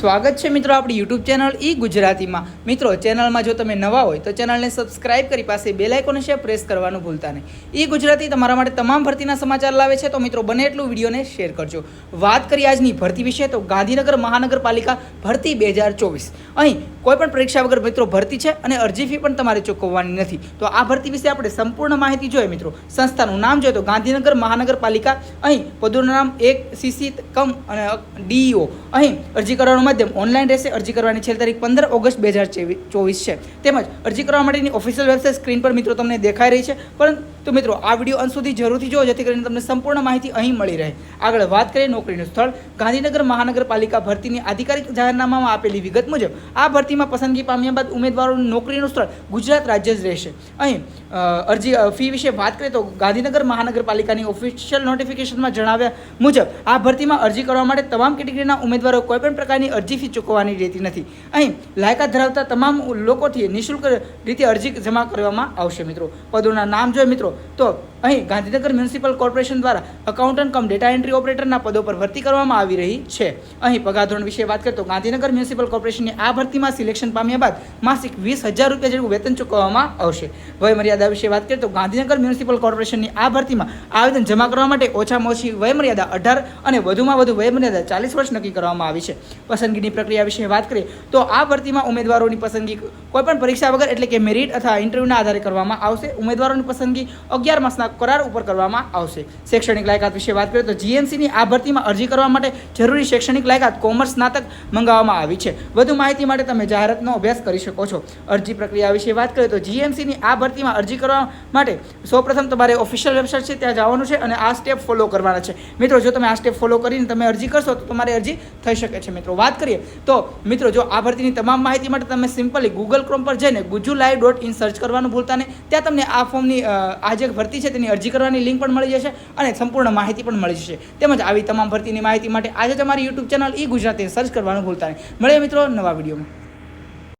સ્વાગત છે મિત્રો આપણી યુટ્યુબ ચેનલ ઈ ગુજરાતીમાં। મિત્રો ચેનલમાં જો તમે નવા હોય તો ચેનલને સબસ્ક્રાઇબ કરી પાસે બેલ આઇકોન છે પ્રેસ કરવાનું ભૂલતા નહીં। ઈ ગુજરાતી તમારા માટે તમામ ભરતીના સમાચાર લાવે છે, તો મિત્રો બને એટલું વિડીયોને શેર કરજો। વાત કરીએ આજની ભરતી વિશે તો ગાંધીનગર મહાનગરપાલિકા ભરતી 2024 અહીં કોઈપણ પરીક્ષા વગર મિત્રો ભરતી છે અને અરજી ફી પણ તમારે ચૂકવવાની નથી। તો આ ભરતી વિશે આપણે સંપૂર્ણ માહિતી જોઈએ મિત્રો। સંસ્થાનું નામ જોઈએ તો ગાંધીનગર મહાનગરપાલિકા, અહીં પદોનું નામ 1 સીસી કમ અને ડીઈઓ। અહીં અરજી કરવાનું માધ્યમ ઓનલાઈન રહેશે। અરજી કરવાની છેલ્લી તારીખ 15 ઓગસ્ટ 2024 છે। તેમજ અરજી કરવા માટેની ઓફિશિયલ વેબસાઇટ સ્ક્રીન પર મિત્રો તમને દેખાઈ રહી છે, પરંતુ મિત્રો આ વિડીયો અંત સુધી જરૂરથી જુઓ જેથી કરીને તમને સંપૂર્ણ માહિતી અહીં મળી રહે। આગળ વાત કરીએ નોકરીનું સ્થળ, ગાંધીનગર મહાનગરપાલિકા ભરતીની આધિકારિક જાહેરનામામાં આપેલી વિગત મુજબ આ ભરતીમાં પસંદગી પામ્યા બાદ ઉમેદવારોનું નોકરીનું સ્થળ ગુજરાત રાજ્ય જ રહેશે। અહીં અરજી ફી વિશે વાત કરીએ તો ગાંધીનગર મહાનગરપાલિકાની ઓફિશિયલ નોટિફિકેશનમાં જણાવ્યા મુજબ આ ભરતીમાં અરજી કરવા માટે તમામ કેટેગરીના ઉમેદવારો કોઈપણ પ્રકારની અરજી ફી ચૂકવવાની રહેતી નથી। અહીં લાયકાત ધરાવતા તમામ લોકોથી નિઃશુલ્ક રીતે અરજી જમા કરવામાં આવશે। મિત્રો પદોના નામ જોઈએ મિત્રો તો અહીં ગાંધીનગર મ્યુનિસિપલ કોર્પોરેશન દ્વારા એકાઉન્ટન્ટ કમ ડેટા એન્ટ્રી ઓપરેટરના પદો પર ભરતી કરવામાં આવી રહી છે। અહીં પગાર ધોરણ વિશે વાત કરીએ તો ગાંધીનગર મ્યુનિસિપલ કોર્પોરેશનની આ ભરતીમાં સિલેક્શન પામ્યા બાદ માસિક 20,000 રૂપિયા જેટલું વેતન ચૂકવવામાં આવશે। વયમર્યાદા વિશે વાત કરીએ તો ગાંધીનગર મ્યુનિસિપલ કોર્પોરેશનની આ ભરતીમાં આવેદન જમા કરવા માટે ઓછામાં ઓછી વયમર્યાદા 18 અને વધુમાં વધુ વયમર્યાદા 40 વર્ષ નક્કી કરવામાં આવી છે। પસંદગીની પ્રક્રિયા વિશે વાત કરીએ તો આ ભરતીમાં ઉમેદવારોની પસંદગી કોઈપણ પરીક્ષા વગર એટલે કે મેરિટ અથવા ઇન્ટરવ્યુના આધારે કરવામાં આવશે। ઉમેદવારોની પસંદગી 11 માસના કરાર ઉપર કરવામાં આવશે। શૈક્ષણિક લાયકાત વિશે વાત કરીએ તો જીએમસીની આ ભરતીમાં અરજી કરવા માટે જરૂરી શૈક્ષણિક લાયકાત કોમર્સ સ્નાતક મંગાવવામાં આવી છે। વધુ માહિતી માટે તમે જાહેરાતનો અભ્યાસ કરી શકો છો। અરજી પ્રક્રિયા વિશે વાત કરીએ તો જીએમસીની આ ભરતીમાં અરજી કરવા માટે સૌપ્રથમ તમારે ઓફિશિયલ વેબસાઇટ છે ત્યાં જવાનું છે અને આ સ્ટેપ ફોલો કરવાના છે। મિત્રો જો તમે આ સ્ટેપ ફોલો કરીને તમે અરજી કરશો તો તમારી અરજી થઈ શકે છે। મિત્રો વાત કરીએ તો મિત્રો જો આ ભરતીની તમામ માહિતી માટે તમે સિમ્પલી ગૂગલ ક્રોમ પર જઈને gujulive.in સર્ચ કરવાનું ભૂલતા નહીં। ત્યાં તમને આ ફોર્મની આ જે ભરતી છે તેની અરજી કરવાની લિંક પણ મળી જશે અને સંપૂર્ણ માહિતી પણ મળી જશે। તેમજ આવી તમામ ભરતીની માહિતી માટે આજે તમારી યુટ્યુબ ચેનલ ઈ ગુજરાતી સર્ચ કરવાનું ભૂલતા નહીં। મળીએ મિત્રો નવા વિડીયોમાં।